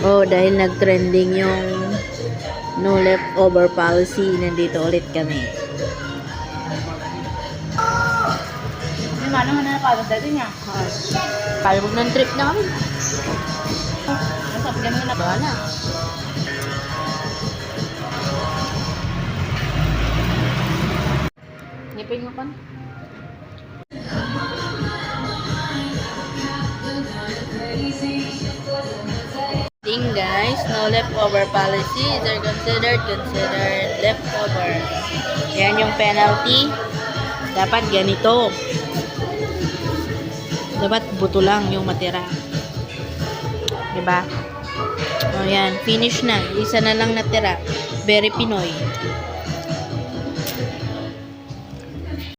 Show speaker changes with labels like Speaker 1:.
Speaker 1: Oh, dahil nag-trending yung no leftover policy, nandito ulit kami.
Speaker 2: Yung manong na napagod dati niya.
Speaker 1: Palibog ng trip na kami.
Speaker 2: Nasa ganun na
Speaker 1: Wala na.
Speaker 2: Ngipin mo pan.
Speaker 1: Thing guys, no leftover policies are considered leftover. Yan yung penalty. Dapat ganito. Dapat buto lang yung matira. Diba? O yan, finish na. Isa na lang natira. Very Pinoy.